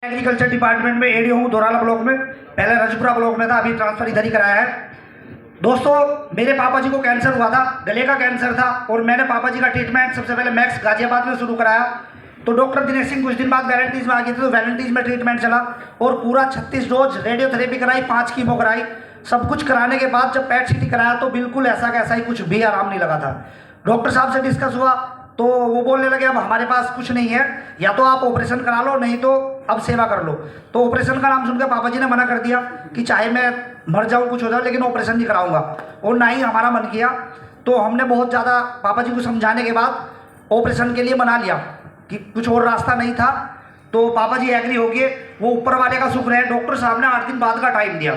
Agriculture department में ADO हूँ दोराला block में। पहले रजपुरा ब्लॉक में था, अभी ट्रांसफर इधर ही कराया है। दोस्तों, मेरे पापा जी को कैंसर हुआ था, गले का कैंसर था, और मैंने पापा जी का ट्रीटमेंट सबसे पहले मैक्स गाजियाबाद में शुरू कराया। तो डॉक्टर दिनेश सिंह कुछ दिन बाद वैलेंटीज में आ गए थे, तो वैलेंटीज में ट्रीटमेंट चला और पूरा 36 डोज रेडियोथेरेपी कराई, 5 कीमो कराई। सब कुछ कराने के बाद जब पैट सीटी कराया तो बिल्कुल ऐसा कैसा ही, कुछ भी आराम नहीं लगा था। डॉक्टर साहब से डिस्कस हुआ तो वो बोलने लगे अब हमारे पास कुछ नहीं है, या तो आप ऑपरेशन करा लो, नहीं तो अब सेवा कर लो। तो ऑपरेशन का नाम सुनकर पापा जी ने मना कर दिया कि चाहे मैं मर जाऊँ, कुछ हो जाए, लेकिन ऑपरेशन नहीं कराऊंगा, और ना ही हमारा मन किया। तो हमने बहुत ज़्यादा पापा जी को समझाने के बाद ऑपरेशन के लिए मना लिया कि कुछ और रास्ता नहीं था। तो पापा जी एग्री हो गए। वो ऊपर वाले का शुक्र है, डॉक्टर साहब ने 8 दिन बाद का टाइम दिया।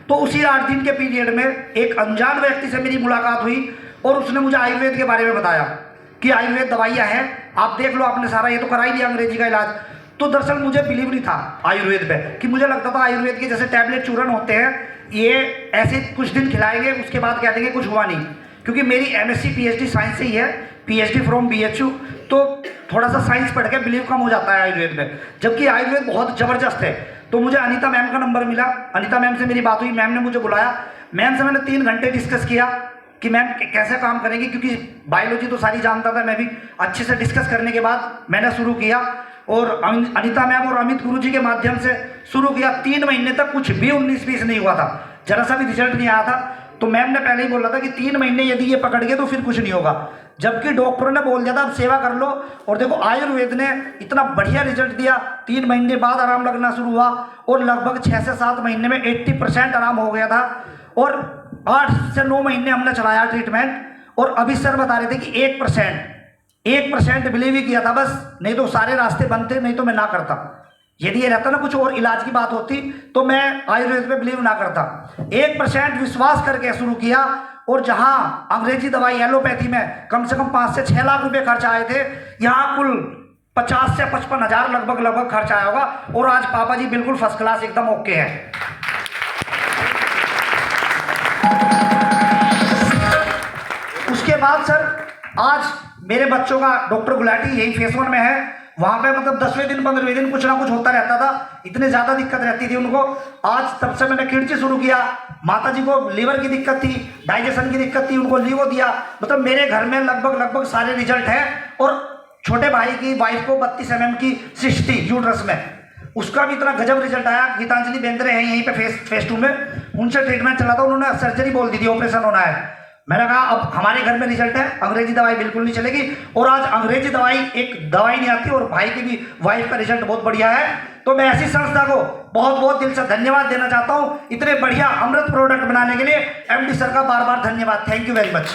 तो उसी 8 दिन के पीरियड में एक अनजान व्यक्ति से मेरी मुलाकात हुई और उसने मुझे आयुर्वेद के बारे में बताया कि आयुर्वेद दवाइयाँ हैं, आप देख लो, आपने सारा ये तो करा ही लिया अंग्रेजी का इलाज। तो दरअसल मुझे बिलीव नहीं था आयुर्वेद पे, कि मुझे लगता था आयुर्वेद के जैसे टैबलेट चूरन होते हैं, ये ऐसे कुछ दिन खिलाएंगे उसके बाद कह देंगे कुछ हुआ नहीं। क्योंकि मेरी एमएससी पीएचडी साइंस से ही है, पीएचडी फ्रॉम बीएचयू, तो थोड़ा सा साइंस पढ़ के बिलीव कम हो जाता है आयुर्वेद में, जबकि आयुर्वेद बहुत ज़बरदस्त है। तो मुझे अनीता मैम का नंबर मिला, अनीता मैम से मेरी बात हुई, मैम ने मुझे बुलाया। मैम से मैंने 3 घंटे डिस्कस किया कि मैम कैसे काम करेंगी, क्योंकि बायोलॉजी तो सारी जानता था मैं भी। अच्छे से डिस्कस करने के बाद मैंने शुरू किया, और अनीता मैम और अमित गुरुजी के माध्यम से शुरू किया। 3 महीने तक कुछ भी 19-20 नहीं हुआ था, जरा सा भी रिजल्ट नहीं आया था। तो मैम ने पहले ही बोला था कि 3 महीने यदि ये पकड़ गए तो फिर कुछ नहीं होगा, जबकि डॉक्टरों ने बोल दिया था अब सेवा कर लो। और देखो आयुर्वेद ने इतना बढ़िया रिजल्ट दिया, 3 महीने बाद आराम लगना शुरू हुआ, और लगभग 6 से 7 महीने में 80% आराम हो गया था। और 8 से 9 महीने हमने चलाया ट्रीटमेंट, और अभी सर बता रहे थे कि 1% बिलीव ही किया था बस, नहीं तो सारे रास्ते बंद थे, नहीं तो मैं ना करता। यदि ये रहता ना कुछ और इलाज की बात होती तो मैं आयुर्वेद पे बिलीव ना करता। 1% विश्वास करके शुरू किया, और जहां अंग्रेजी दवाई एलोपैथी में कम से कम 5 से 6 लाख रुपए खर्च आए थे, यहाँ कुल 50 से 55 हज़ार लगभग खर्च आया होगा। और आज पापा जी बिल्कुल फर्स्ट क्लास एकदम ओके है। उसके बाद सर आज मेरे बच्चों का डॉक्टर गुलाटी यही फेस 1 में है, वहां पे मतलब 10वें दिन 15वें दिन कुछ ना कुछ होता रहता था, इतने ज्यादा दिक्कत रहती थी उनको। आज तब से मैंने खिड़ची शुरू किया। माता जी को लीवर की दिक्कत थी, डाइजेशन की दिक्कत थी, उनको लीवो दिया। मतलब मेरे घर में लगभग सारे रिजल्ट हैं। और छोटे भाई की वाइफ को 32 mm की सिस्ट थी यूट्रस में, उसका भी इतना गजब रिजल्ट आया। गीतांजलि बेंद्रे हैं यहीं पे फेस 2 में, उनसे ट्रीटमेंट चला था, उन्होंने सर्जरी बोल दी थी, ऑपरेशन होना है। मैंने कहा अब हमारे घर में रिजल्ट है, अंग्रेजी दवाई बिल्कुल नहीं चलेगी। और आज अंग्रेजी दवाई एक दवाई नहीं आती, और भाई की भी वाइफ का रिजल्ट बहुत बढ़िया है। तो मैं ऐसी संस्था को बहुत बहुत दिल से धन्यवाद देना चाहता हूँ, इतने बढ़िया अमृत प्रोडक्ट बनाने के लिए एमडी सर का बार बार धन्यवाद। Thank you very much.